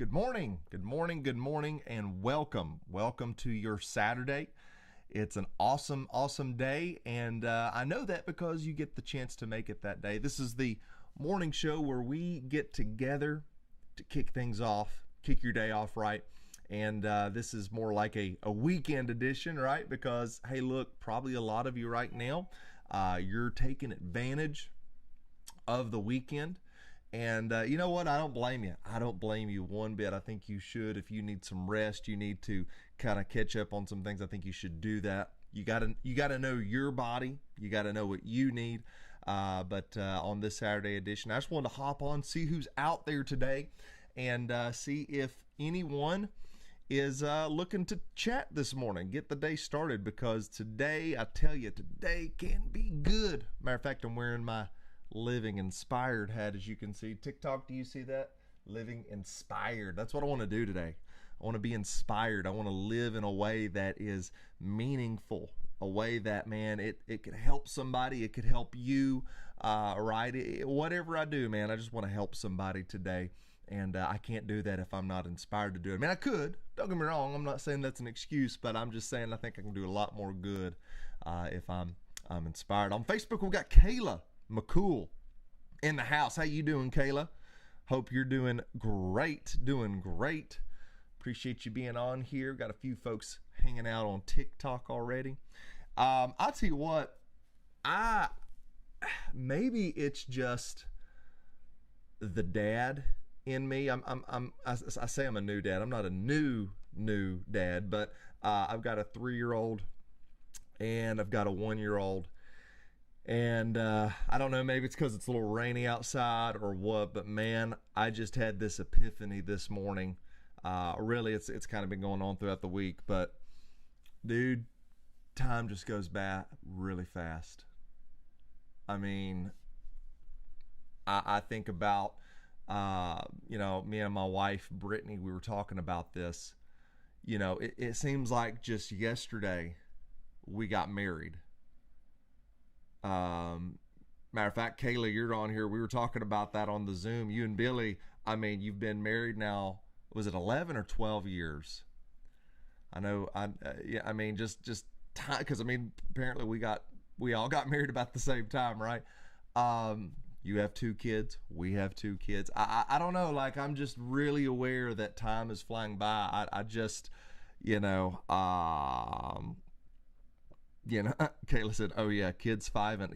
Good morning, good morning, good morning, and welcome. Welcome to your Saturday. It's an awesome day, and I know that because you get the chance to make it that day. This is the morning show where we get together to kick things off, kick your day off right. And this is more like a weekend edition, right? Because, hey, look, probably a lot of you right now, you're taking advantage of the weekend. And you know what? I don't blame you. I don't blame you one bit. I think you should. If you need some rest, you need to kind of catch up on some things. I think you should do that. You gotta know your body. You gotta know what you need. But on this Saturday edition, I just wanted to hop on, see who's out there today, and see if anyone is looking to chat this morning. Get the day started, because today, I tell you, today can be good. Matter of fact, I'm wearing my Living Inspired hat, as you can see. TikTok, do you see that? Living Inspired. That's what I want to do today. I want to be inspired. I want to live in a way that is meaningful, a way that, man, it could help somebody. It could help you, right? Whatever I do, man, I just want to help somebody today. And I can't do that if I'm not inspired to do it. I mean, I could. Don't get me wrong. I'm not saying that's an excuse, but I'm just saying I think I can do a lot more good if I'm inspired. On Facebook, we've got Kayla McCool in the house. How you doing, Kayla? Hope you're doing great. Appreciate you being on here. Got a few folks hanging out on TikTok already. I'll tell you what, maybe it's just the dad in me. I say I'm a new dad. I'm not a new dad, but I've got a 3-year-old and I've got a 1-year-old. And I don't know, maybe it's because it's a little rainy outside or what, but man, I just had this epiphany this morning. Really, it's kind of been going on throughout the week, but dude, time just goes by really fast. I mean, I think about, me and my wife, Brittany, we were talking about this. It seems like just yesterday we got married. Matter of fact, Kayla, you're on here. We were talking about that on the Zoom. You and Billy, I mean, you've been married now, was it 11 or 12 years? I know, just time, because, I mean, apparently we all got married about the same time, right? You have 2 kids. We have 2 kids. I don't know, like, I'm just really aware that time is flying by. I just, Kayla said, "Oh yeah, kids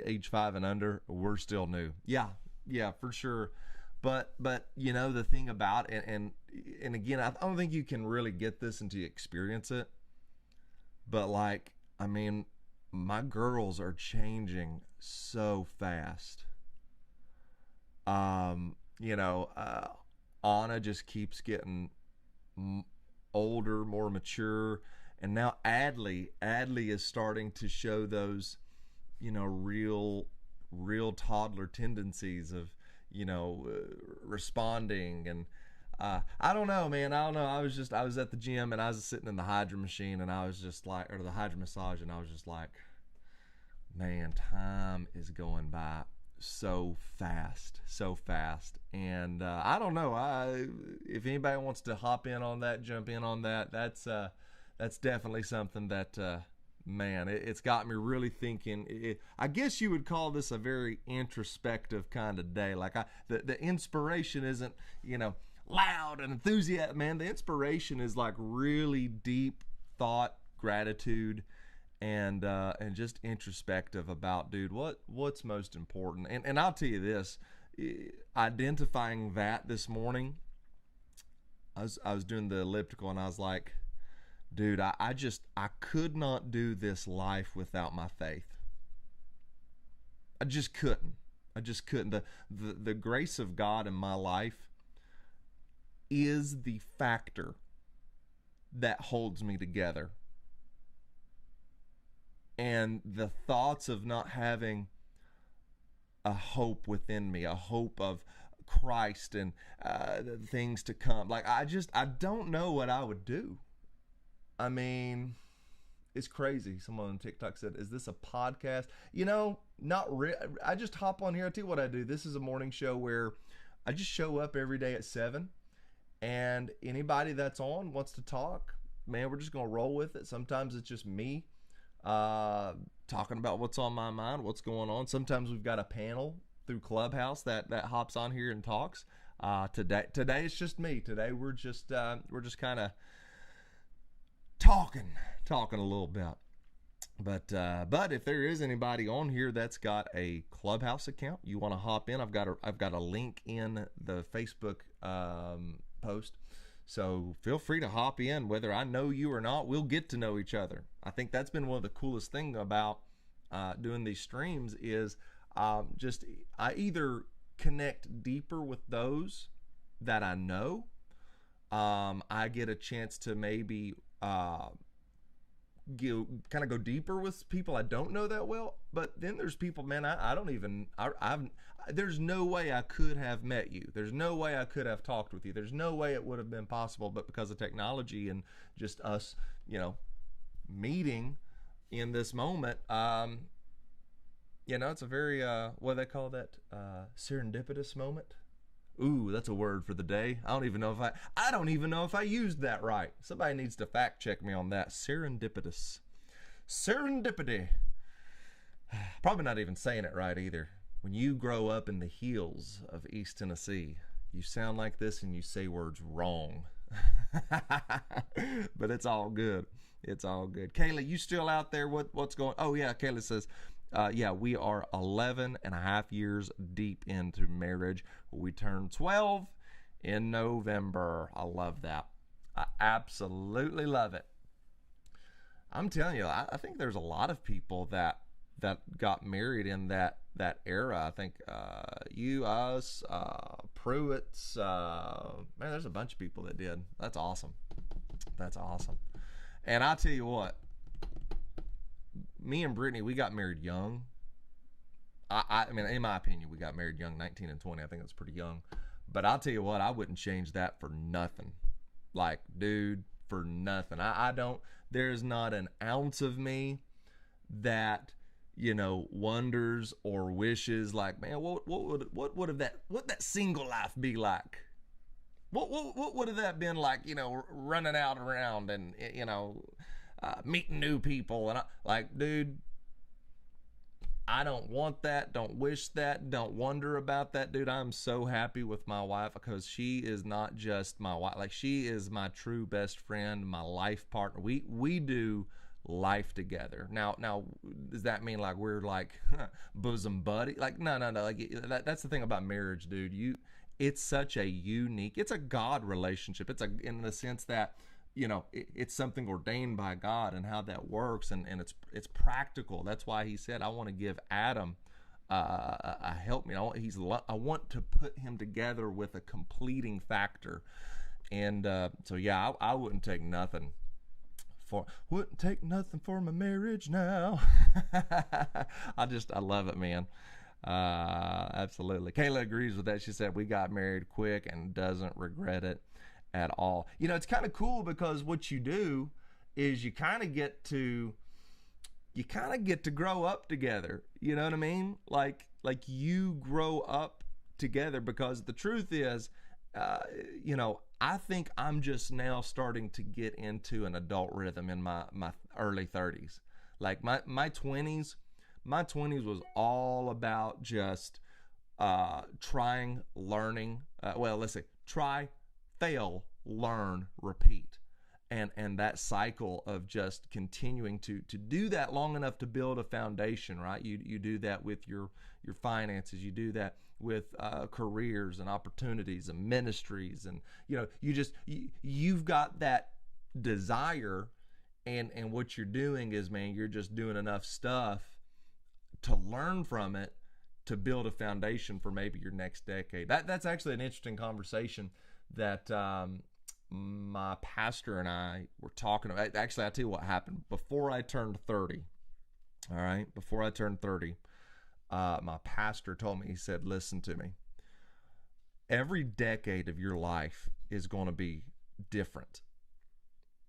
age 5 and under, we're still new." Yeah, for sure. But the thing about it, and again, I don't think you can really get this until you experience it. But like, I mean, my girls are changing so fast. Anna just keeps getting older, more mature. And now Adley is starting to show those, real toddler tendencies of, responding. And I don't know, man. I don't know. I was at the gym and I was sitting in the hydro machine and I was just like, or the hydro massage, and I was just like, man, time is going by so fast. And I don't know. If anybody wants to hop in on that, jump in on that, that's definitely something that, man, it's got me really thinking. I guess you would call this a very introspective kind of day. Like the inspiration isn't, loud and enthusiastic, man. The inspiration is like really deep thought, gratitude, and just introspective about, dude, what's most important. And I'll tell you this, identifying that this morning, I was doing the elliptical and I was like, dude, I could not do this life without my faith. I just couldn't. The grace of God in my life is the factor that holds me together. And the thoughts of not having a hope within me, a hope of Christ and things to come. Like, I don't know what I would do. I mean, it's crazy. Someone on TikTok said, "Is this a podcast?" Not really. I just hop on here. I tell you what I do. This is a morning show where I just show up every day at 7, And anybody that's on wants to talk, man, we're just going to roll with it. Sometimes it's just me talking about what's on my mind, what's going on. Sometimes we've got a panel through Clubhouse that hops on here and talks. Today it's just me. Today we're just kind of talking a little bit. But if there is anybody on here that's got a Clubhouse account, you want to hop in, I've got a link in the Facebook post. So feel free to hop in. Whether I know you or not, we'll get to know each other. I think that's been one of the coolest things about doing these streams is I either connect deeper with those that I know. I get a chance to maybe kind of go deeper with people I don't know that well. But then there's people, man, there's no way I could have met you. There's no way I could have talked with you. There's no way it would have been possible, but because of technology and just us, meeting in this moment, it's a very, what do they call that? Serendipitous moment. Ooh, that's a word for the day. I don't even know if I used that right. Somebody needs to fact check me on that. Serendipitous. Serendipity. Probably not even saying it right either. When you grow up in the hills of East Tennessee, you sound like this and you say words wrong. But it's all good. It's all good. Kayla, you still out there? What's going? Oh yeah, Kayla says, we are 11 and a half years deep into marriage. We turned 12 in November. I love that. I absolutely love it. I'm telling you, I think there's a lot of people that got married in that era. I think you, us, Pruitt's, man, there's a bunch of people that did. That's awesome. That's awesome. And I'll tell you what, me and Brittany, we got married young. I mean, in my opinion, we got married young, 19 and 20. I think that's pretty young. But I'll tell you what, I wouldn't change that for nothing. Like, dude, for nothing. I don't, there's not an ounce of me that, wonders or wishes like, man, what would that single life be like? What would have that been like, running out around and, meeting new people. And dude, I don't want that. Don't wish that. Don't wonder about that, dude. I'm so happy with my wife because she is not just my wife. Like, she is my true best friend, my life partner. We do life together. Now, does that mean like we're like bosom buddy? Like, no. Like, that's the thing about marriage, dude. It's such a unique, it's a God relationship. It's in the sense that, it's something ordained by God and how that works, and it's practical. That's why he said, I want to give Adam a helpmeet. I want to put him together with a completing factor. And so yeah, I wouldn't take nothing for my marriage now. I love it, man. Absolutely. Kayla agrees with that. She said we got married quick and doesn't regret it at all. It's kind of cool because what you do is you kind of get to grow up together. You know what I mean? Like you grow up together, because the truth is, I think I'm just now starting to get into an adult rhythm in my early 30s. Like my 20s was all about just trying, learning. Try, fail, learn, repeat. And that cycle of just continuing to do that long enough to build a foundation, right? You do that with your finances. You do that with careers and opportunities and ministries. And, you've got that desire. And what you're doing is, man, you're just doing enough stuff to learn from it to build a foundation for maybe your next decade. That's actually an interesting conversation that my pastor and I were talking about. Actually, I'll tell you what happened. Before I turned 30, all right, my pastor told me, he said, listen to me. Every decade of your life is going to be different.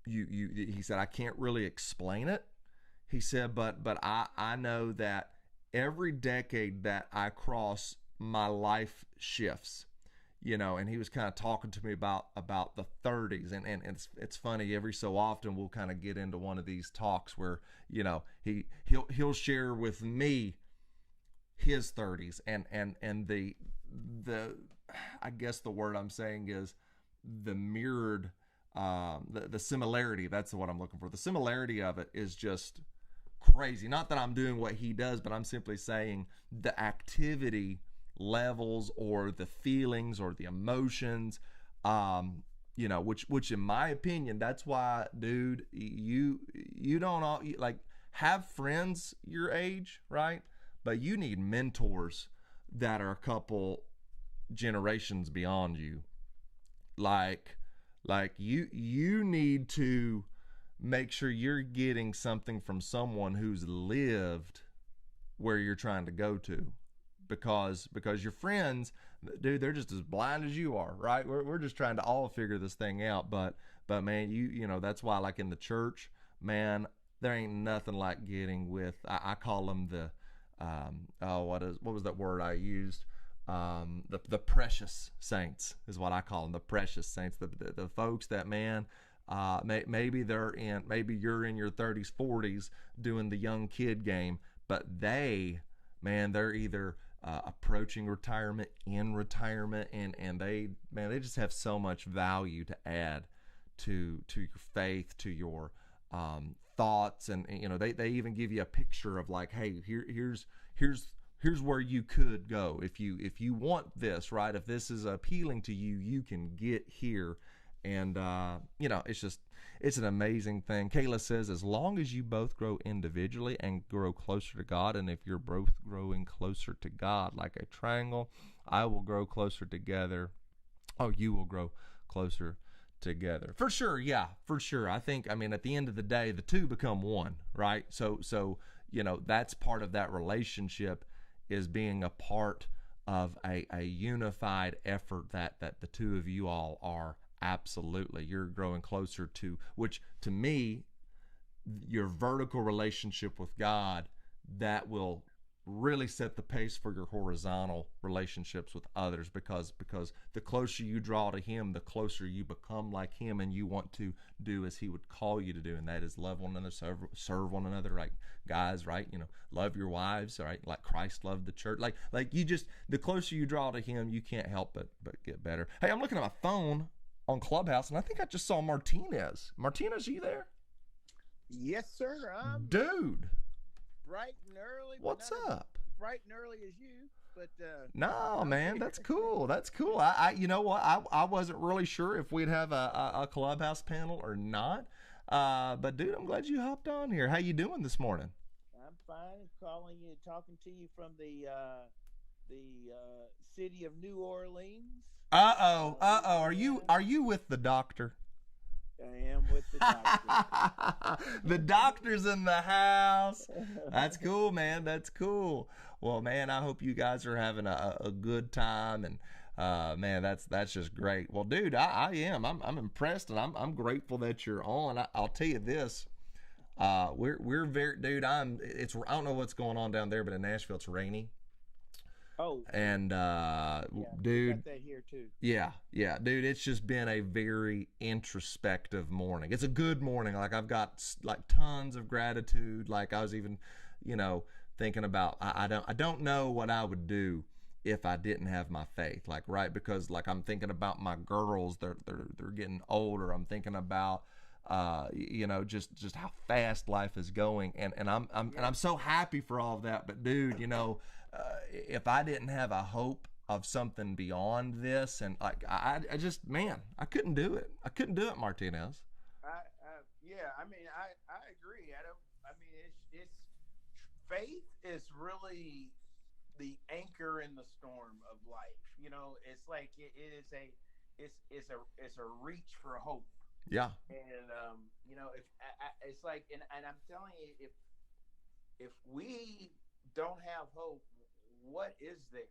He said, I can't really explain it. He said, but I know that every decade that I cross, my life shifts. and he was kind of talking to me about the 30s, and it's funny, every so often we'll kind of get into one of these talks where he'll share with me his 30s, and the I guess the word I'm saying is the mirrored, the similarity. That's what I'm looking for. The similarity of it is just crazy. Not that I'm doing what he does, but I'm simply saying the activity levels or the feelings or the emotions, which in my opinion, that's why, dude, you don't all like have friends your age, right? But you need mentors that are a couple generations beyond you. Like you need to make sure you're getting something from someone who's lived where you're trying to go to, because your friends, dude, they're just as blind as you are, right? We're just trying to all figure this thing out, but man, that's why, like in the church, man, there ain't nothing like getting with, I call them the what was that word I used, the precious saints is what I call them, the precious saints, the folks that, man, maybe you're in your 30s 40s doing the young kid game, but they're either approaching retirement, in retirement, and they just have so much value to add to your faith, to your thoughts, and they even give you a picture of like, hey, here's where you could go if you want this, right? If this is appealing to you, you can get here. And it's an amazing thing. Kayla says, as long as you both grow individually and grow closer to God, and if you're both growing closer to God like a triangle, I will grow closer together. Oh, you will grow closer together. For sure, yeah, for sure. I think, at the end of the day, the two become one, right? So that's part of that relationship, is being a part of a unified effort that the two of you all are. Absolutely. You're growing closer to, which to me, your vertical relationship with God, that will really set the pace for your horizontal relationships with others, because the closer you draw to him, the closer you become like him, and you want to do as he would call you to do, and that is love one another, serve one another, right? Guys, right? Love your wives, right? Like Christ loved the church. Like you just, the closer you draw to him, you can't help but get better. Hey, I'm looking at my phone on Clubhouse, and I think I just saw Martinez. Martinez, are you there? Yes, sir. I'm Dude, bright and early. What's up? Bright and early as you, but no, I'm man, here. that's cool. That's cool. You know what? I wasn't really sure if we'd have a Clubhouse panel or not. But dude, I'm glad you hopped on here. How you doing this morning? I'm fine. Talking to you from the city of New Orleans. Are you with the doctor? I am with the doctor. The doctor's in the house. That's cool, man. That's cool. Well, man, I hope you guys are having a good time, and man, that's just great. Well, dude, I am. I'm impressed, and I'm grateful that you're on. I'll tell you this. We're very, dude. I don't know what's going on down there, but in Nashville it's rainy. Oh, and yeah, dude, got that here too. yeah, dude, it's just been a very introspective morning. It's a good morning. Like, I've got like tons of gratitude. Like, I was even, thinking about, I don't know what I would do if I didn't have my faith. Like, right, because like I'm thinking about my girls. They're getting older. I'm thinking about just how fast life is going, and I'm so happy for all of that. But dude, if I didn't have a hope of something beyond this, and like I just, man, I couldn't do it. Martinez. Yeah, I agree. It's faith is really the anchor in the storm of life. It's like it's a reach for hope. Yeah. And if it's like, and I'm telling you, if we don't have hope, what is there,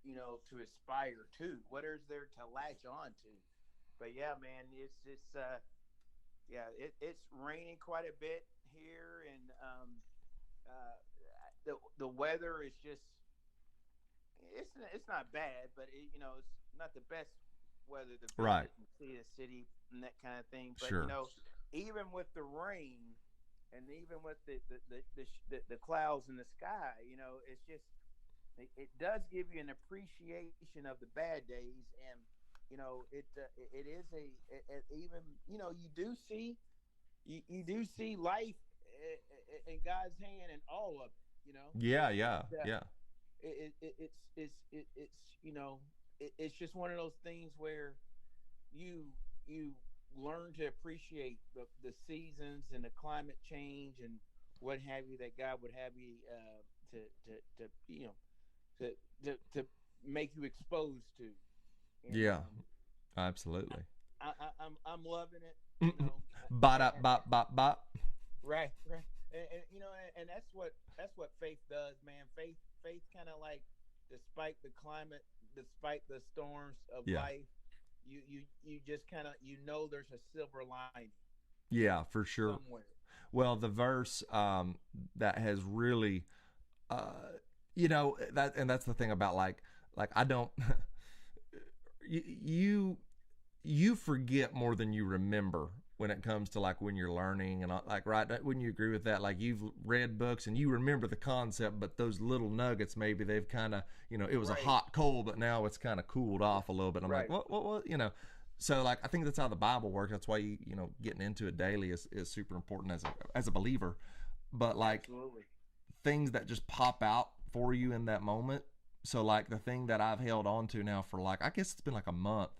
to aspire to? What is there to latch on to? But yeah, man, it's raining quite a bit here, and uh, the weather is just, it's not bad, but not the best weather to Right. visit and see the city and that kind of thing. But Sure. even with the rain and even with the clouds in the sky, it's just it does give you an appreciation of the bad days, and it is even you do see you do see life in God's hand in all of it. Yeah, yeah, yeah. It's it's just one of those things where you you learn to appreciate the seasons and the climate change and what have you that God would have you to to make you exposed to, and Yeah, absolutely. I'm loving it, Bop, bop, bop, bop. right, and that's what faith does, man. Faith kind of like, despite the climate, despite the storms of Yeah. life, you just kind of there's a silver lining Yeah, for sure. somewhere. Well, the verse that has really, uh, that, and that's the thing about like I don't, you you forget more than you remember when it comes to like when you're learning and like, right, wouldn't you agree with that? Like you've read books and you remember the concept, but those little nuggets, maybe they've kind of, it was a Right, hot coal, but now it's kind of cooled off a little bit. I'm like, right, what. So like I think that's how the Bible works. That's why getting into it daily is super important as a believer. But like absolutely. things that just pop out for you in that moment. So like the thing that I've held on to now for like, I guess it's been like a month,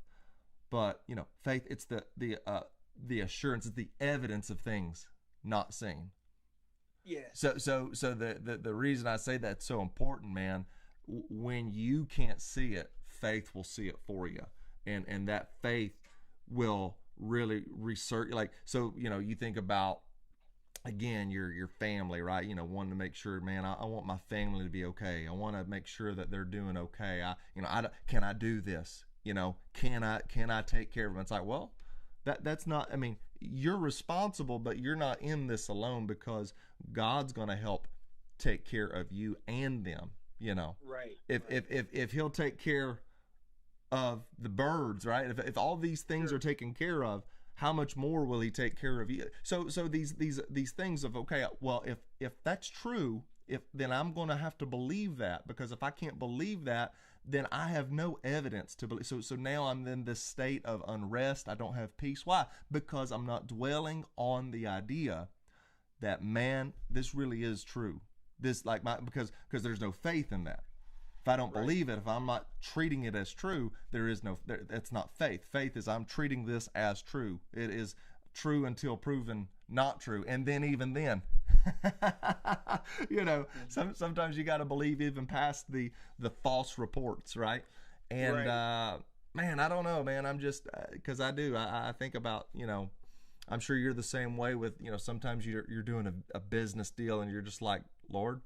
but faith, it's the assurance, it's the evidence of things not seen. Yes, So the reason I say that's so important, man, when you can't see it, faith will see it for you, and that faith will really research. Like, so you think about, again, your family, right? Wanting to make sure, man, I want my family to be okay. I want to make sure that they're doing okay. Can I do this? Can I take care of them? It's like, well, that's not, I mean, you're responsible, but you're not in this alone, because God's going to help take care of you and them. right, If right. he'll take care of the birds, right? If all these things are Sure. taken care of, how much more will he take care of you? So these things of, okay, well, if that's true, if then I'm going to have to believe that, because if I can't believe that, then I have no evidence to believe. So now I'm in this state of unrest. I don't have peace. Why? Because I'm not dwelling on the idea that, man, this really is true. This, like, because there's no faith in that. If I don't Right. believe it, if I'm not treating it as true, that's not faith. Faith is, I'm treating this as true. It is true until proven not true, and then, even then, sometimes you got to believe even past the false reports, right? And Right. man, I don't know, man. I'm just, because I think about, I'm sure you're the same way with, sometimes you're doing a business deal and you're just like, Lord,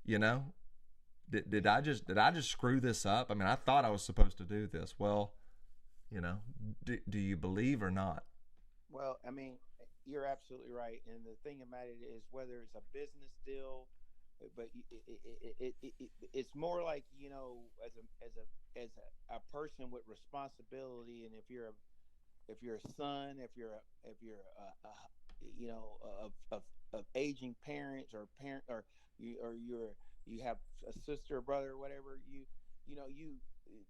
you know did I just screw this up? I mean, I thought I was supposed to do this. Well, do you believe or not? Well, I mean, you're absolutely right. And the thing about it is, whether it's a business deal, but it's more like, as a person with responsibility, and if you're a son, if you're of aging parents, or parent, or you have a sister or brother or whatever, you know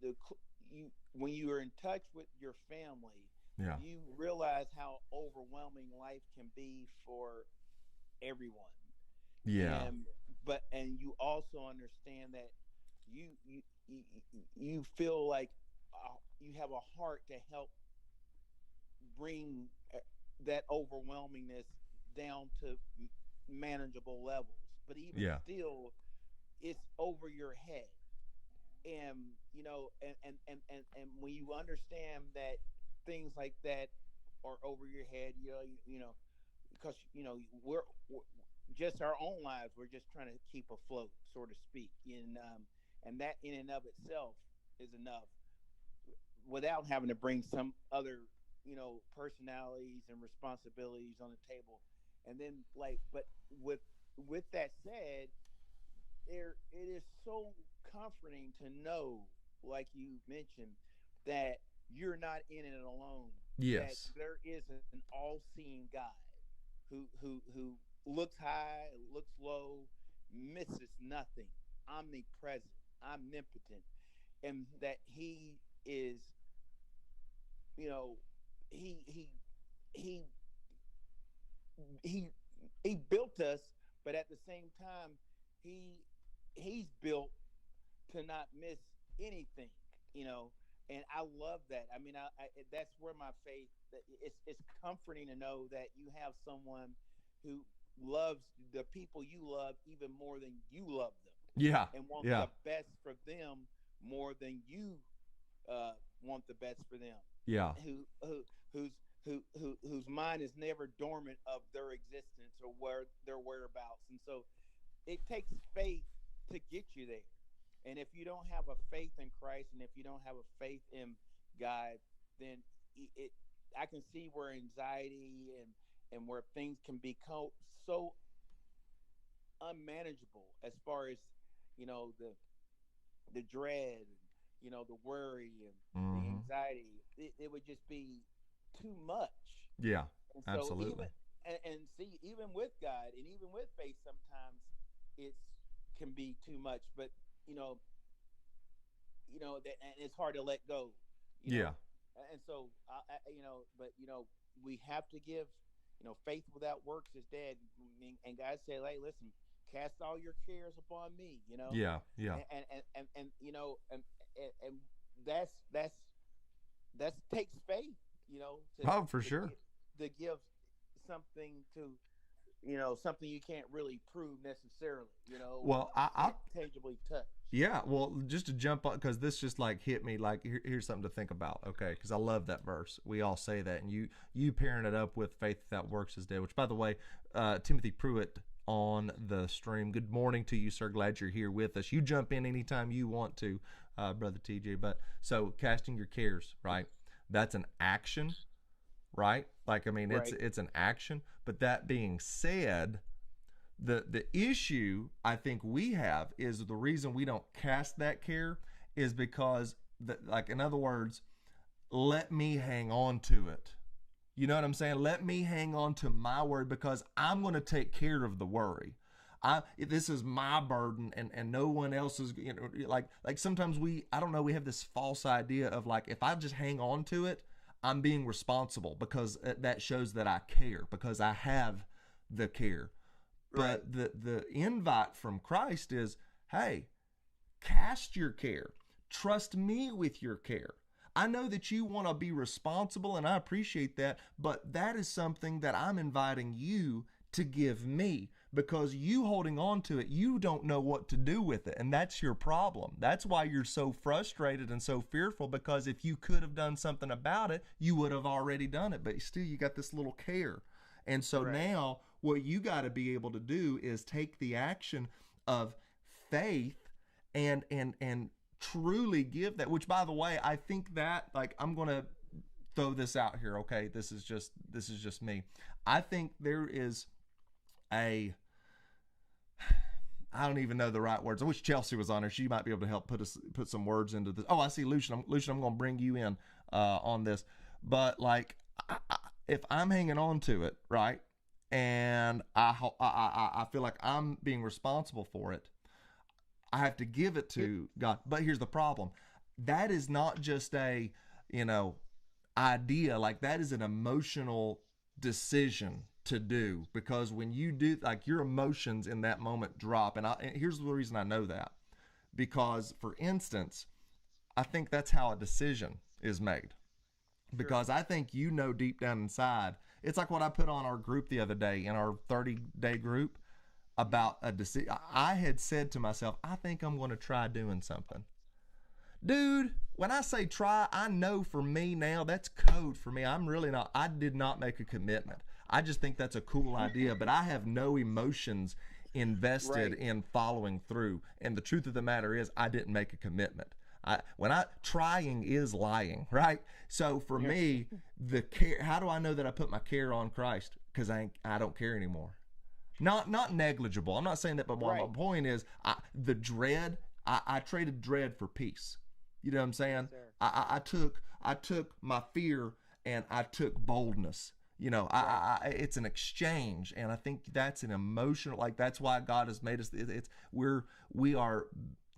the you when you are in touch with your family, Yeah. you realize how overwhelming life can be for everyone. Yeah. And you also understand that you feel like you have a heart to help bring that overwhelmingness down to manageable levels. But even Yeah. still, it's over your head. And and when you understand that things like that are over your head, because we're just our own lives. We're just trying to keep afloat, so to speak, and that in and of itself is enough, without having to bring some other personalities and responsibilities on the table. And then, like, but with that said, it is so comforting to know, like you mentioned, that you're not in it alone. That Yes. there is an all-seeing God who looks high, looks low, misses nothing, omnipresent, omnipotent, and that He is, you know, he he he he he built us, but at the same time, he he's built to not miss anything, you know. And I love that. I mean, that's where my faith. It's comforting to know that you have someone who loves the people you love even more than you love them, Yeah. and wants Yeah. the best for them more than you want the best for them. Yeah. Whose whose mind is never dormant of their existence or where their whereabouts. And so it takes faith to get you there. And if you don't have a faith in Christ, and if you don't have a faith in God, then it I can see where anxiety and where things can become so unmanageable, as far as, the dread, and the worry and the Mm-hmm. anxiety. It would just be too much. Yeah. And so Absolutely. and see, even with God and even with faith, sometimes it can be too much. But you know, that, and it's hard to let go. You Yeah. know, and so but we have to give. Faith without works is dead. And God said, "Hey, listen, cast all your cares upon me." Yeah. Yeah. And and that's takes faith. Oh, for To sure. get to give something to something you can't really prove necessarily, or Well, I can't tangibly touch. yeah. Well, just to jump on, because this just like hit me. Like, here's something to think about. Okay, because I love that verse. We all say that, and you pairing it up with faith that works is dead. Which, by the way, Timothy Pruitt on the stream. Good morning to you, sir. Glad you're here with us. You jump in anytime you want to, brother TJ. But so casting your cares, right? That's an action, right? Like, I mean, Right. it's an action. But that being said, the issue I think we have is the reason we don't cast that care is because, like, in other words, let me hang on to it. You know what I'm saying? Let me hang on to my word, because I'm going to take care of the worry. This is my burden, and no one else is, like sometimes I don't know, we have this false idea of, like, if I just hang on to it, I'm being responsible, because that shows that I care, because I have the care. Right. But the invite from Christ is, hey, cast your care. Trust me with your care. I know that you want to be responsible, and I appreciate that, but that is something that I'm inviting you to give me, because you holding on to it, you don't know what to do with it, and that's your problem. That's why you're so frustrated and so fearful, because if you could have done something about it, you would have already done it, but still you got this little care. And so Right. now what you got to be able to do is take the action of faith and truly give that. Which, by the way, I think that, like, I'm going to throw this out here, okay? This is just me. I think there is a, I don't even know the right words. I wish Chelsea was on her. She might be able to help put some words into this. Oh, I see Lucian. Lucian, I'm going to bring you in on this. But, like, if I'm hanging on to it, right, and I feel like I'm being responsible for it, I have to give it to God. But here's the problem: that is not just a, you know, idea. Like, that is an emotional decision to do, because when you do, like, your emotions in that moment drop. And here's the reason I know that, because, for instance, I think that's how a decision is made, Sure. because I think, deep down inside, it's like what I put on our group the other day, in our 30-day group, about a decision. I had said to myself, I think I'm going to try doing something. Dude, when I say try, I know for me now, that's code for me. I did not make a commitment. I just think that's a cool idea, but I have no emotions invested Right. in following through. And the truth of the matter is, I didn't make a commitment. Trying is lying, right? So for Yeah. me, the care, how do I know that I put my care on Christ? Because I don't care anymore. Not negligible. I'm not saying that, but my Right. point is, the dread. I traded dread for peace. You know what I'm Yes, saying? sir. I took my fear and I took boldness. You know, Right. it's an exchange, and I think that's an emotional. Like that's why God has made us. It's we are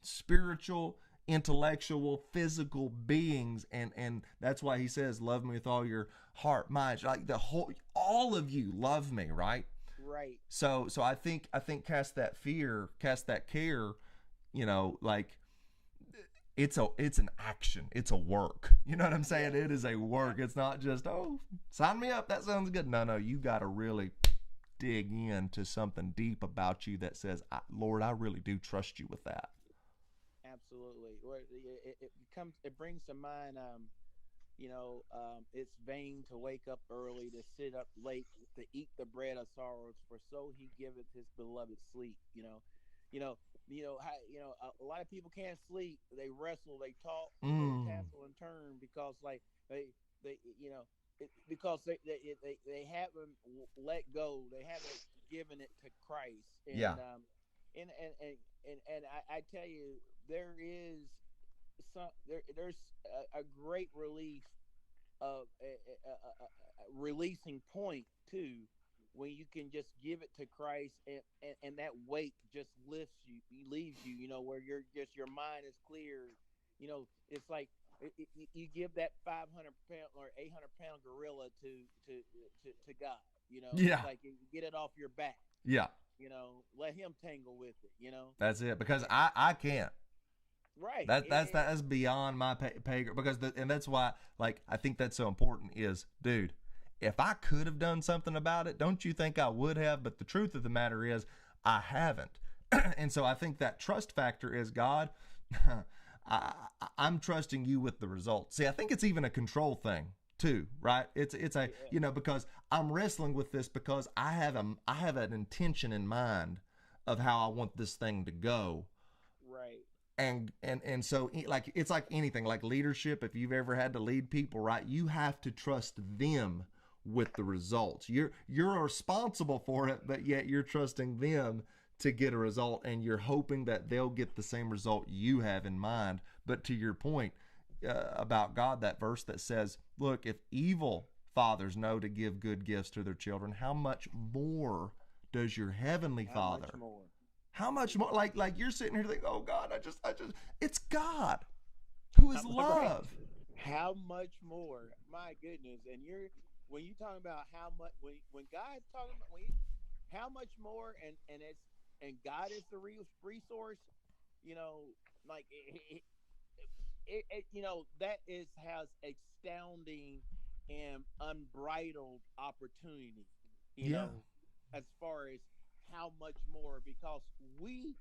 spiritual, intellectual, physical beings, and that's why He says, "Love me with all your heart, mind." Like the whole, all of you love me, right? Right. So I think cast that fear, cast that care. You know, like it's an action. It's a work. You know what I'm saying? Yeah. It is a work. Yeah. It's not just, oh, sign me up. That sounds good. No, you got to really dig into something deep about you that says, Lord, I really do trust you with that. Absolutely. It comes. It brings to mind. It's vain to wake up early, to sit up late, to eat the bread of sorrows, for so he giveth his beloved sleep. You know, a lot of people can't sleep. They wrestle, they talk, they Mm. tassel and turn because like they because they haven't let go. They haven't given it to Christ, Yeah. and I tell you, there is there's a great relief of a releasing point too, when you can just give it to Christ, and that weight just lifts you, leaves you, where your mind is clear. It's like you give that 500 pound or 800 pound gorilla to God. It's Yeah. like you get it off your back. Yeah. Let him tangle with it. That's it. Because And, I can't. right. That's beyond my pay because and that's why like I think that's so important is, dude, if I could have done something about it, don't you think I would have? But the truth of the matter is I haven't. And so I think that trust factor is, God, I, I'm trusting you with the results. See, I think it's even a control thing too, right? It's a, Yeah. because I'm wrestling with this because I have an intention in mind of how I want this thing to go. Right. And so like it's like anything, like leadership. If you've ever had to lead people, right, you have to trust them with the results. You're responsible for it, but yet you're trusting them to get a result, and you're hoping that they'll get the same result you have in mind. But to your point about God, that verse that says, look, if evil fathers know to give good gifts to their children, how much more does your heavenly How much Father? more? How much more? Like you're sitting here thinking, oh God, I just, it's God who is Right. love. How much more? My goodness. And when you talking about how much, when God's talking about, how much more, and God is the real resource, you know, like that is has astounding and unbridled opportunity, you Yeah. know, as far as how much more, because we,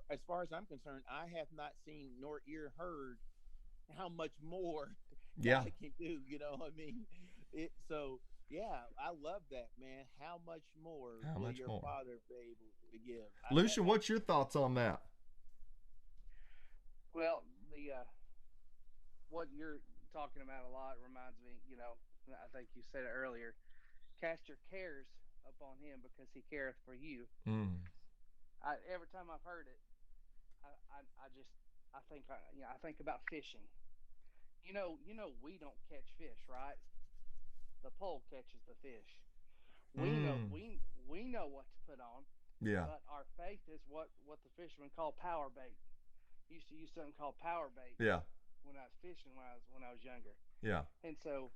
as far as I'm concerned, I have not seen nor ear heard how much more Yeah. God can do. You know what I mean? So yeah, I love that, man. How much more How will much your more? Father be able to give? Lucian, what's your thoughts on that? Well, the what you're talking about a lot reminds me. I think you said it earlier. Cast your cares upon Him because He careth for you. Mm. Every time I've heard it, I just I think about fishing. We don't catch fish, right? The pole catches the fish. We know Mm. we know what to put on, Yeah. but our faith is what the fishermen call power bait. Used to use something called power bait Yeah. when I was fishing when I was younger. Yeah. And so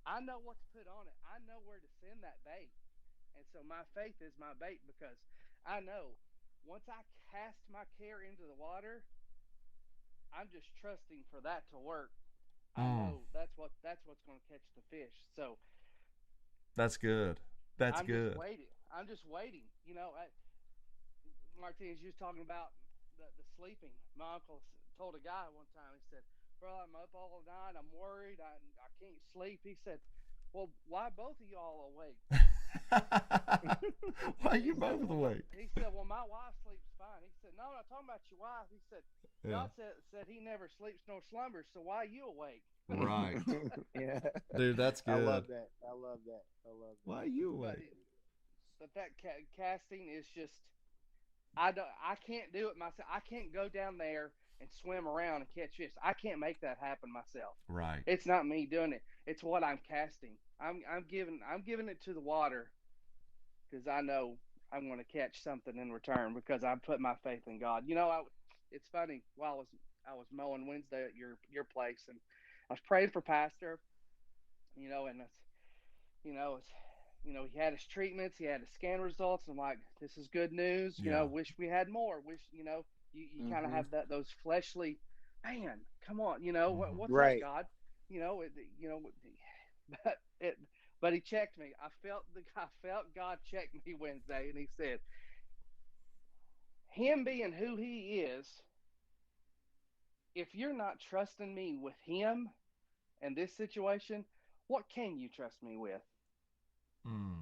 I know what to put on it. I know where to send that bait. And so my faith is my bait because I know once I cast my care into the water, I'm just trusting for that to work. I Mm. know that's what's going to catch the fish. So That's good. That's I'm just good. waiting. I'm just waiting. Martinez, you was talking about the sleeping. My uncle told a guy one time. He said, "Bro, I'm up all night. I'm worried. I can't sleep." He said, "Well, why both of y'all awake?" Why are He you said, both awake? "Well, my wife sleeps fine." He said, "No, I'm not talking about your wife." He said, Yeah. "God said He never sleeps nor slumbers. So why are you awake?" Right. Yeah, Dude, that's I love good. that. I love that. I love Why that. are you But awake? that casting is just I can't do it myself. I can't go down there and swim around and catch fish. I can't make that happen myself. Right. It's not me doing it. It's what I'm casting. I'm giving it to the water because I know I'm going to catch something in return because I put my faith in God. It's funny. While I was mowing Wednesday at your place, and I was praying for Pastor. And it's, he had his treatments, he had his scan results. And I'm like, this is good news. Yeah. Wish we had more. Wish you kind of have those fleshly, man. Come on, what's Right. up, God? But but he checked me. I felt God check me Wednesday, and he said, him being who he is, if you're not trusting me with him and this situation, what can you trust me with?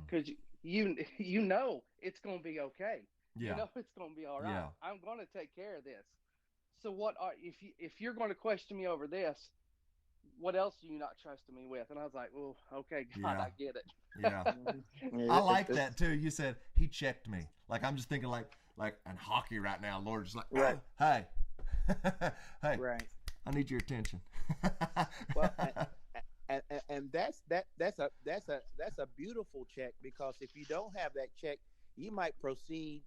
Because you know it's going to be okay. Yeah. You know it's going to be all right. Yeah. I'm going to take care of this. So if you're going to question me over this, what else are you not trusting me with? And I was like, oh, okay, God, Yeah. I get it. Yeah. I like that too. You said he checked me. Like I'm just thinking like in hockey right now, Lord, just like, right. Hey, hey, right. I need your attention. Well, and that's a beautiful check, because if you don't have that check, you might proceed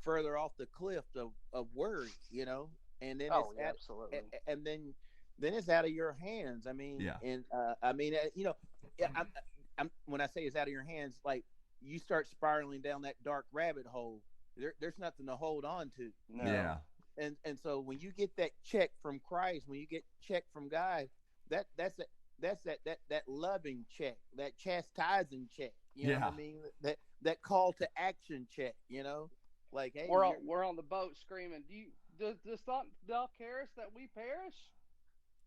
further off the cliff of worry, and then absolutely. And then it's out of your hands. I mean, yeah. And I'm when I say it's out of your hands, like you start spiraling down that dark rabbit hole. There's nothing to hold on to. No. Yeah. And so when you get that check from Christ, when you get check from God, that's that loving check, that chastising check. You know what I mean? That call to action check. Like, hey, we're on the boat screaming. Does thou carest that we perish?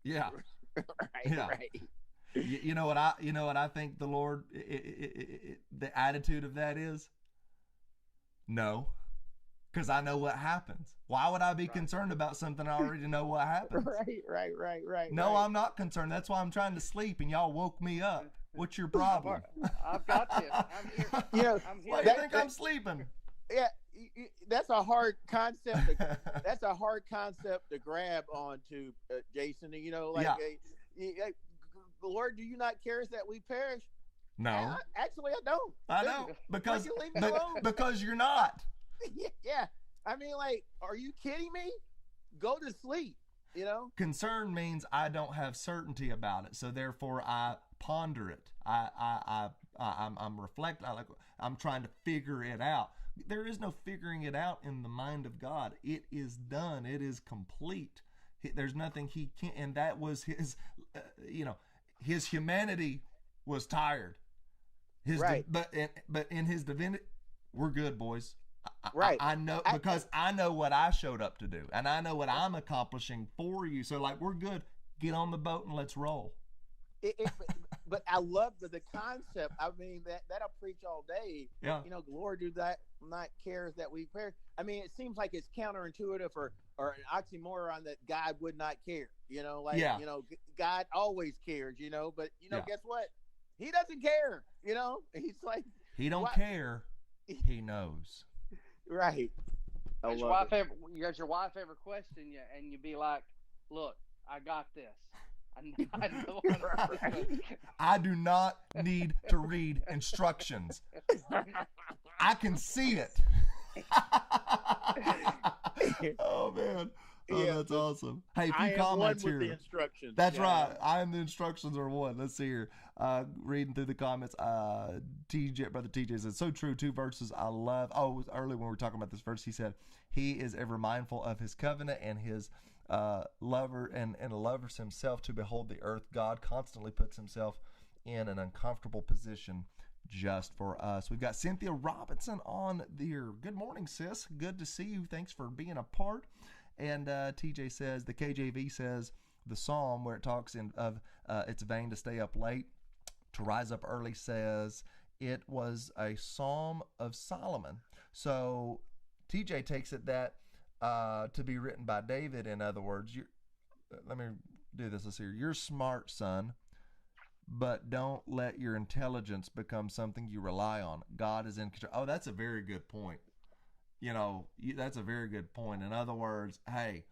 Yeah. Right. You know what I think the Lord, the attitude of that is? No. Because I know what happens. Why would I be concerned about something I already know what happens? Right. No, I'm not concerned. That's why I'm trying to sleep, and y'all woke me up. What's your problem? I've got this. I'm here. I'm here. Why do you think I'm sleeping? Yeah, that's a hard concept. That's a hard concept to grab onto, Jason. Lord, do you not care that we perish? No. Actually, I don't. I know, because you leave me alone? Because you're not. Yeah. I mean, like, are you kidding me? Go to sleep. Concern means I don't have certainty about it, so therefore I ponder it. I'm reflecting. I'm trying to figure it out. There is no figuring it out in the mind of God. It is done. It is complete. There's nothing he can't. And that was his. His humanity was tired. But in his divinity, we're good, boys. I know, because I know what I showed up to do, and I know what I'm accomplishing for you. So, like, we're good. Get on the boat and let's roll. But I love the concept. I mean, that'll preach all day. Yeah. Lord, do that not cares that we perish. I mean, it seems like it's counterintuitive or an oxymoron that God would not care. God always cares. But guess what? He doesn't care. He's like, he don't care. He knows. Right. Your wife ever question you, and you be like, "Look, I got this. I know I do not need to read instructions. I can see it." Oh man. Oh, yeah, that's awesome. Hey, a few comments here. The instructions. That's right. I am the instructions are one. Let's see here. Reading through the comments. Brother TJ said, so true. 2 verses I love. Oh, it was early when we were talking about this verse. He said, he is ever mindful of his covenant and his lover and lovers himself to behold the earth. God constantly puts himself in an uncomfortable position just for us. We've got Cynthia Robinson on there. Good morning, sis. Good to see you. Thanks for being a part. And TJ says, the KJV says, the psalm where it talks of it's vain to stay up late, to rise up early, says it was a psalm of Solomon. So TJ takes it that to be written by David. In other words, let me do this. Let's see here. You're smart, son, but don't let your intelligence become something you rely on. God is in control. Oh, that's a very good point. That's a very good point. In other words, hey,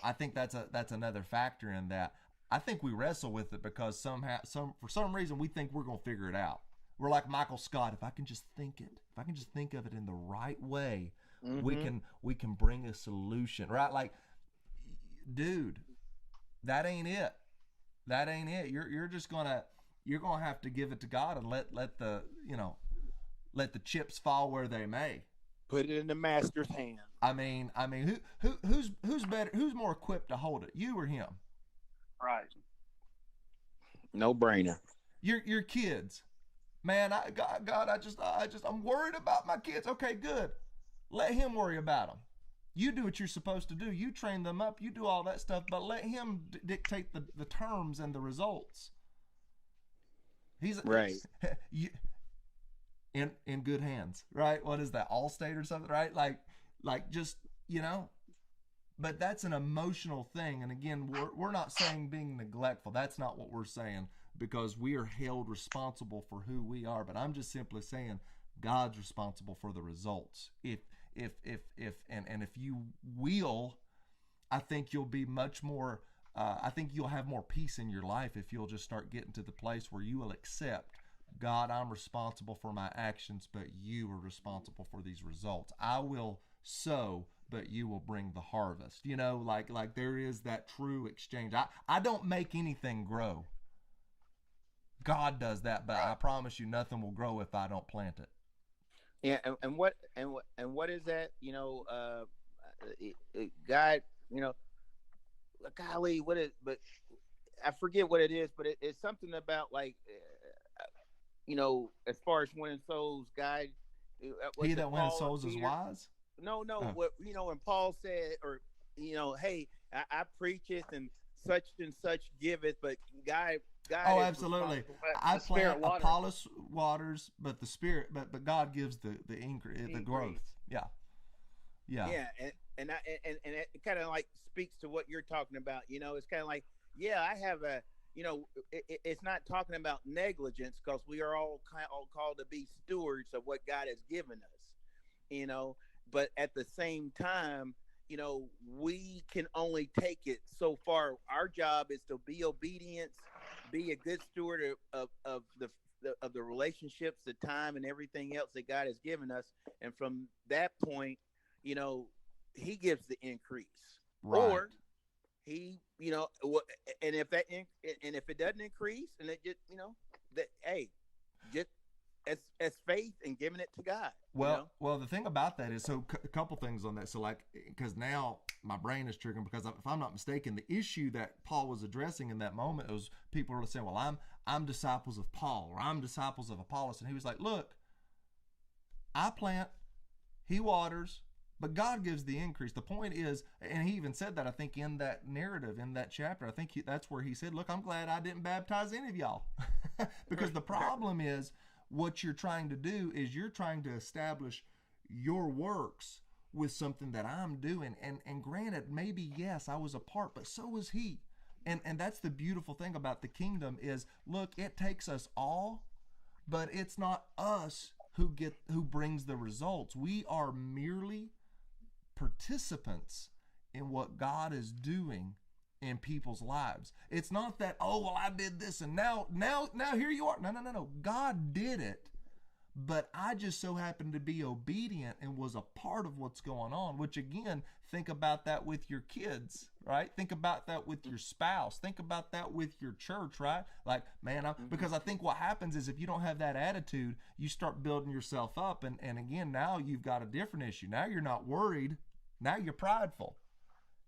I think that's another factor in that. I think we wrestle with it because for some reason we think we're gonna figure it out. We're like Michael Scott. If I can just think of it in the right way, Mm-hmm. we can bring a solution, right? Like, dude, that ain't it. That ain't it. You're gonna have to give it to God and let the let the chips fall where they may. Put it in the master's hand. Who's better? Who's more equipped to hold it, you or him? Right. No brainer. Your kids, man. God, I'm worried about my kids. Okay, good. Let him worry about them. You do what you're supposed to do. You train them up. You do all that stuff, but let him dictate the terms and the results. He's right. You, in good hands, right? What is that? Allstate or something, right? Like just But that's an emotional thing, and again, we're not saying being neglectful. That's not what we're saying, because we are held responsible for who we are. But I'm just simply saying God's responsible for the results. If if you will, I think you'll be much more. I think you'll have more peace in your life if you'll just start getting to the place where you will accept, God, I'm responsible for my actions, but you are responsible for these results. I will sow, but you will bring the harvest. Like there is that true exchange. I don't make anything grow. God does that, but I promise you nothing will grow if I don't plant it. Yeah, and what is that? God, golly, what is? But I forget what it is. But it's something about like, as far as winning souls, God. He Was it that wins Paul or souls is Peter? wise. No. Oh, What when Paul said, or hey, I preacheth and such giveth, but God oh, is absolutely. responsible. I The plant, spirit water. Apollos waters, but the spirit, but God gives the increase, the growth. Increase. Yeah, yeah, Yeah, and it kind of like speaks to what you're talking about. It's kind of like, yeah, I have a, it's not talking about negligence, because we are all called to be stewards of what God has given us. you know but at the same time, we can only take it so far. Our job is to be obedient, be a good steward of the relationships, the time, and everything else that God has given us. And from that point, you know he gives the increase. right. Or he, and and if it doesn't increase, and it just, that, hey, just as faith and giving it to God. Well, the thing about that is, so a couple things on that. So, like, because now my brain is triggering, because if I'm not mistaken, the issue that Paul was addressing in that moment was people were saying, "Well, I'm disciples of Paul, or I'm disciples of Apollos," and he was like, "Look, I plant, he waters, but God gives the increase." The point is, and he even said that, I think, in that narrative, in that chapter, I think that's where he said, "Look, I'm glad I didn't baptize any of y'all," because the problem is, what you're trying to do is you're trying to establish your works with something that I'm doing. And granted, maybe yes, I was a part, but so was he. And that's the beautiful thing about the kingdom is, look, it takes us all, but it's not us who brings the results. We are merely participants in what God is doing in people's lives. It's not that, oh, well, I did this and now here you are. No. God did it, but I just so happened to be obedient and was a part of what's going on. Which, again, think about that with your kids, right? Think about that with your spouse. Think about that with your church, right? Like, man, because I think what happens is, if you don't have that attitude, you start building yourself up, and again, now you've got a different issue. Now you're not worried. Now you're prideful.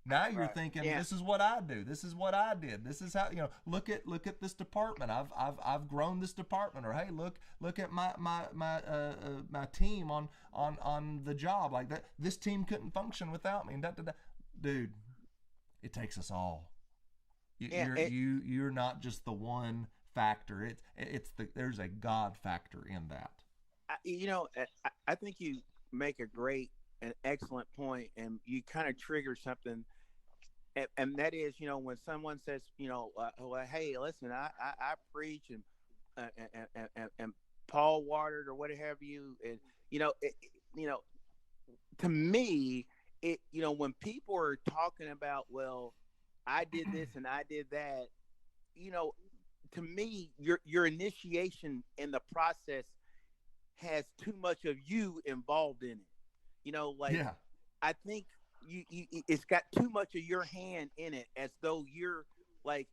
Now you're thinking, Yeah. this is what I do. This is what I did. This is how, look at this department. I've grown this department. Or, hey, look at my team on the job. Like that, this team couldn't function without me. And dude, it takes us all. Yeah. You're not just the one factor. There's a God factor in that. I think you make a great and excellent point, and you kind of trigger something, and that is, when someone says, well, hey, listen, I preach, and Paul watered, or what have you, and to me, when people are talking about, well, I did this and I did that, you know, to me, your initiation in the process has too much of you involved in it. Like, Yeah, I think it's got too much of your hand in it, as though you're like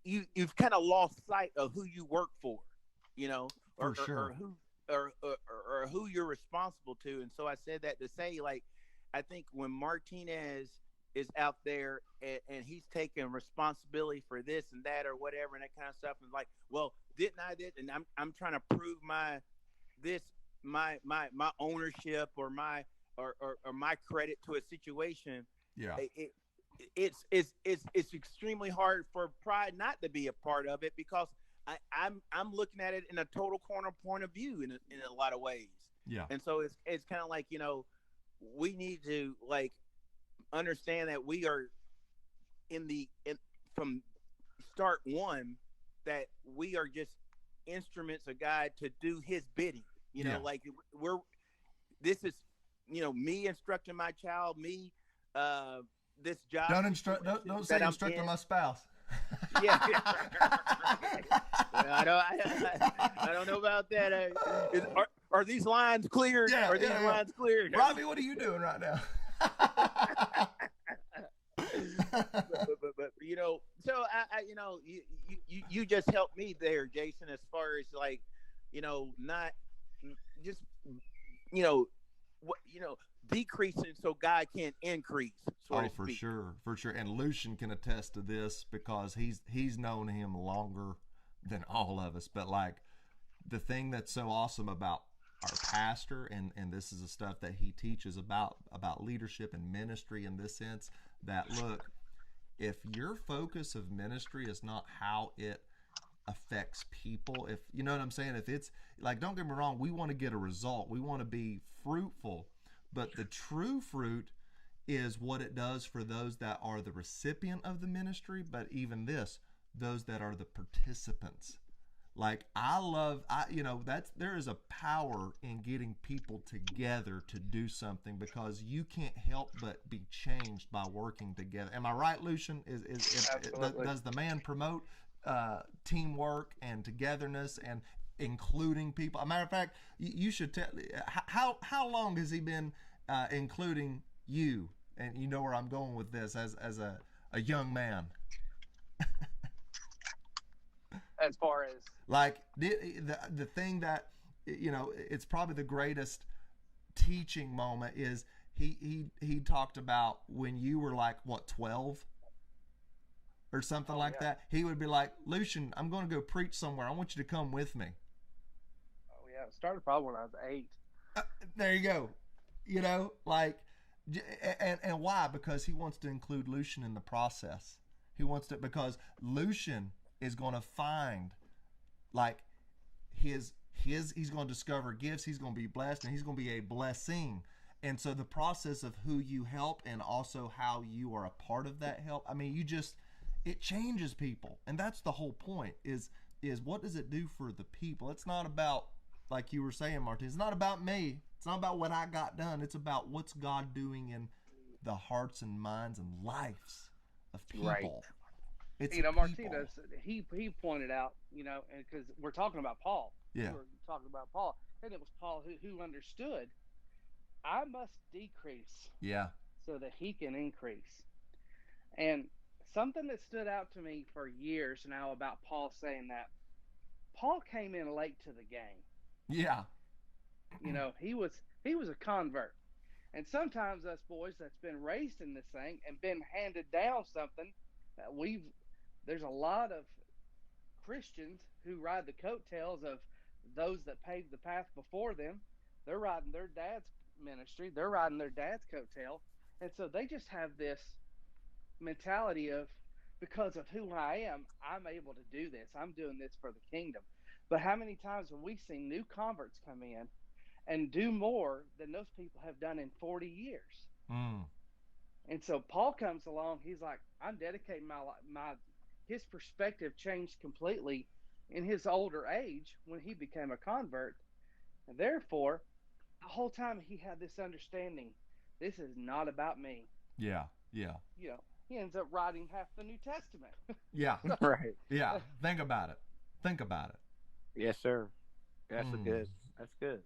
you've kind of lost sight of who you work for, for or sure. who or who you're responsible to. And so I said that to say, like, I think when Martinez is out there, and he's taking responsibility for this and that or whatever and that kind of stuff, and like, well, didn't I did, and I'm trying to prove this my ownership, or or my credit to a situation. Yeah. it, it's extremely hard for pride not to be a part of it, because I'm looking at it in a total corner point of view in a lot of ways. Yeah. And so it's kind of like, we need to, like, understand that we are in from start one, that we are just instruments of God to do His bidding. Yeah. Like, we're this is me instructing my child, me this job Don't say that I'm instructing in. my spouse. Yeah, right. I don't know about that. Are these lines cleared? Yeah, Are these yeah. lines cleared? Robbie, what are you doing right now? but so I you just helped me there, Jason, as far as, like, not just you know what decreasing so God can increase, so Oh, to for speak. sure, for sure. And Lucian can attest to this because he's known him longer than all of us. But like, the thing that's so awesome about our pastor, and this is the stuff that he teaches about leadership and ministry, in this sense, that look, if your focus of ministry is not how it affects people, if you know what I'm saying, if it's like, don't get me wrong, we want to get a result, we want to be fruitful, but the true fruit is what it does for those that are the recipient of the ministry, but even this, those that are the participants. Like, that's, there is a power in getting people together to do something, because you can't help but be changed by working together. Am I right, Lucian? Absolutely. Does the man promote teamwork and togetherness and including people? As a matter of fact, you should tell, how long has he been including you? And you know where I'm going with this, as a young man. As far as Like, the thing that, it's probably the greatest teaching moment is he talked about when you were like, what, 12 or something like yeah. that. He would be like, Lucian, I'm going to go preach somewhere, I want you to come with me. Oh yeah, it started probably when I was 8. There you go. Like, and why? Because he wants to include Lucian in the process. He wants to, because Lucian is going to find, like, he's going to discover gifts, he's going to be blessed, and he's going to be a blessing. And so the process of who you help, and also how you are a part of that help, I mean, it changes people. And that's the whole point, is what does it do for the people? It's not about, like you were saying, Martin, it's not about me, it's not about what I got done, it's about what's God doing in the hearts and minds and lives of people. Right. It's Martinez, he pointed out, and because we're talking about Paul, Yeah. we were talking about Paul, and it was Paul who understood, I must decrease, Yeah. so that he can increase. And something that stood out to me for years now about Paul saying that, Paul came in late to the game. Yeah. He was a convert. And sometimes us boys that's been raised in this thing and been handed down something that there's a lot of Christians who ride the coattails of those that paved the path before them. They're riding their dad's ministry, they're riding their dad's coattail. And so they just have this mentality of, because of who I am, I'm able to do this. I'm doing this for the kingdom. But how many times have we seen new converts come in and do more than those people have done in 40 years? Mm. And so Paul comes along, he's like, I'm dedicating his perspective changed completely in his older age when he became a convert. And therefore, The whole time he had this understanding, this is not about me. Yeah. Yeah. You know, he ends up writing half the New Testament. Yeah. So, Right. Yeah. Think about it. Think about it. Yes, sir. That's a Mm. good. That's good.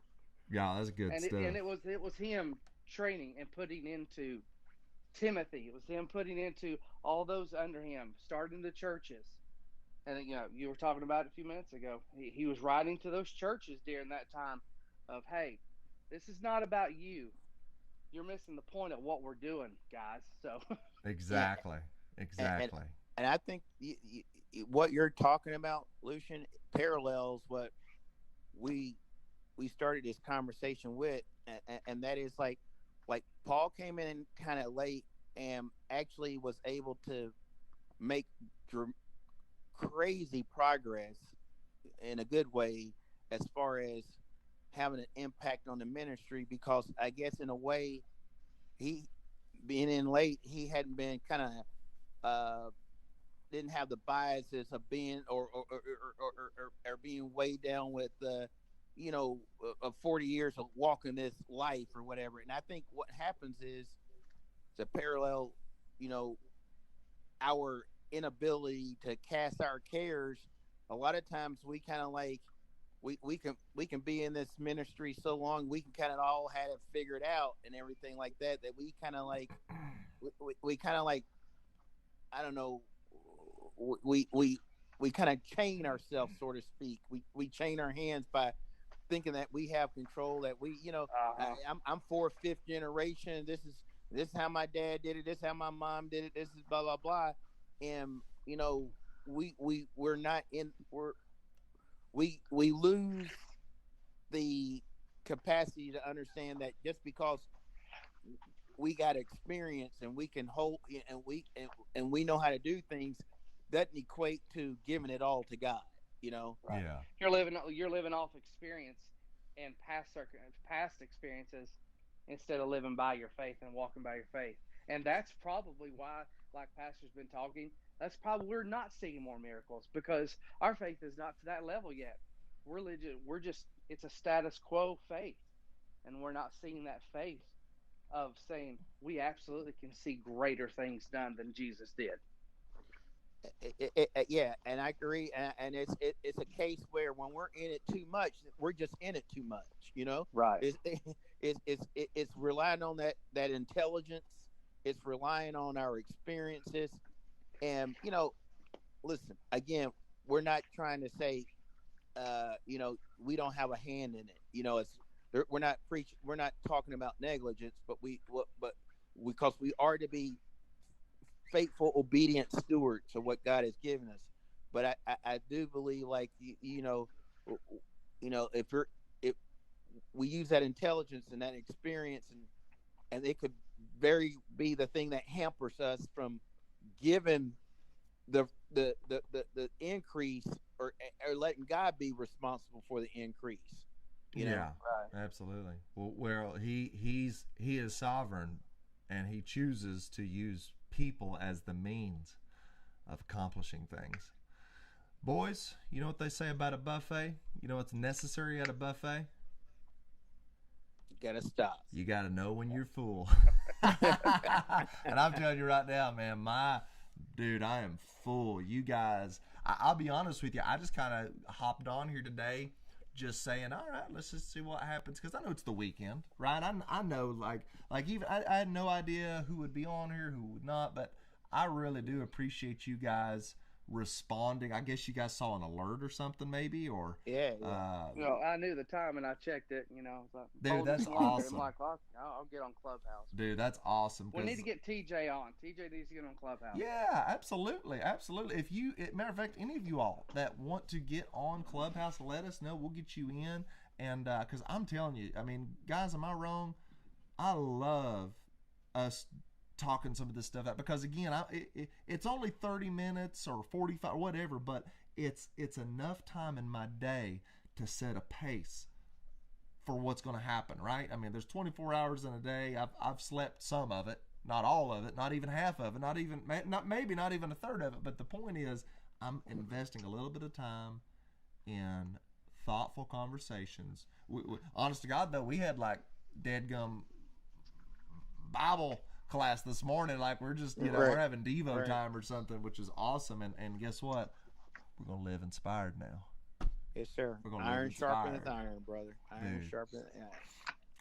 Yeah, that's good and stuff. it was him training and putting into Timothy. It was him putting into all those under him, starting the churches. And you were talking about it a few minutes ago. He was writing to those churches during that time of, hey, this is not about you. You're missing the point of what we're doing, guys. So Yeah, Exactly. and and, Exactly. and I think what you're talking about, Lucian, parallels what we we started this conversation with, and that is like Paul came in kind of late and actually was able to make crazy progress in a good way as far as having an impact on the ministry, because I guess in a way he being in late, he hadn't been kind of didn't have the biases of being or being weighed down with of 40 years of walking this life or whatever. And I think what happens is to parallel, you know, our inability to cast our cares. A lot of times we kind of like we can be in this ministry so long, we can kind of all had it figured out and everything like that, that we kind of like we kind of like, I don't know, we we we kind of chain ourselves, so to speak. We chain our hands by thinking that we have control, that uh-huh. I'm fourth, fifth generation. This is how my dad did it. This is how my mom did it. This is blah blah blah. And we're not in we lose the capacity to understand that just because we got experience and we can hold and we know how to do things, doesn't equate to giving it all to God. You know. Right. Yeah. You're living off experience and past experiences instead of living by your faith and walking by your faith. And that's probably why, like Pastor's been talking, that's probably we're not seeing more miracles because our faith is not to that level yet. We're legit. We're just it's a status quo faith, and we're not seeing that faith of saying we absolutely can see greater things done than Jesus did. Yeah, and I agree, and it's a case where when we're in it too much, we're just in it too much. You know, Right. it's it's relying on that intelligence. It's relying on our experiences, and listen again. We're not trying to say, we don't have a hand in it. We're not preaching. We're not talking about negligence, but because we are to be faithful, obedient stewards of what God has given us. But I do believe, like if we use that intelligence and that experience, and it could very be the thing that hampers us from giving the increase, or letting God be responsible for the increase. You know. Yeah. Right. Absolutely. Well, he is sovereign, and he chooses to use people as the means of accomplishing things. Boys, you know what they say about a buffet? You know what's necessary at a buffet? You gotta stop. You got to know when you're full. And I'm telling you right now, man, dude, I am full. You guys, I'll be honest with you. I just kind of hopped on here today, just saying, all right, let's just see what happens, because I know it's the weekend, right? I know, like even I had no idea who would be on here, who would not, but I really do appreciate you guys responding. I guess you guys saw an alert or something, maybe, or Yeah, yeah. uh, I knew the time and I checked it. It's like dude, phone that's was longer. I'm awesome. like, I'll get on Clubhouse. Dude, that's awesome. We need Because to get TJ on. TJ needs to get on Clubhouse. yeah, absolutely, absolutely. If you, matter of fact, any of you all that want to get on Clubhouse, let us know. We'll get you in, and because I'm telling you, I mean, guys, am I wrong? I love us talking some of this stuff out, because again, it's only 30 minutes or 45 or whatever, but it's enough time in my day to set a pace for what's going to happen, right? I mean, there's 24 hours in a day. I've slept some of it, not all of it, not even half of it, maybe not even a third of it. But the point is, I'm investing a little bit of time in thoughtful conversations. Honest to God, though, we had like deadgum Bible class this morning. Like we're just, we're having Devo time or something, which is awesome. And guess what? We're going to live inspired now. Yes, sir. We're gonna Iron live sharpeneth inspired. iron, brother. Iron Dude. sharpeneth iron.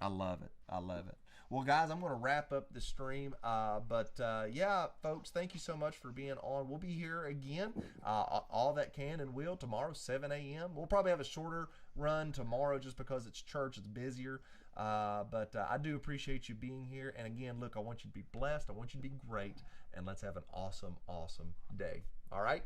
I love it. I love it. Well, guys, I'm going to wrap up the stream. But yeah, folks, thank you so much for being on. We'll be here again, all that can and will, tomorrow, 7 a.m. We'll probably have a shorter run tomorrow just because it's church. It's busier. But I do appreciate you being here. And again, look, I want you to be blessed. I want you to be great. And let's have an awesome, awesome day. All right?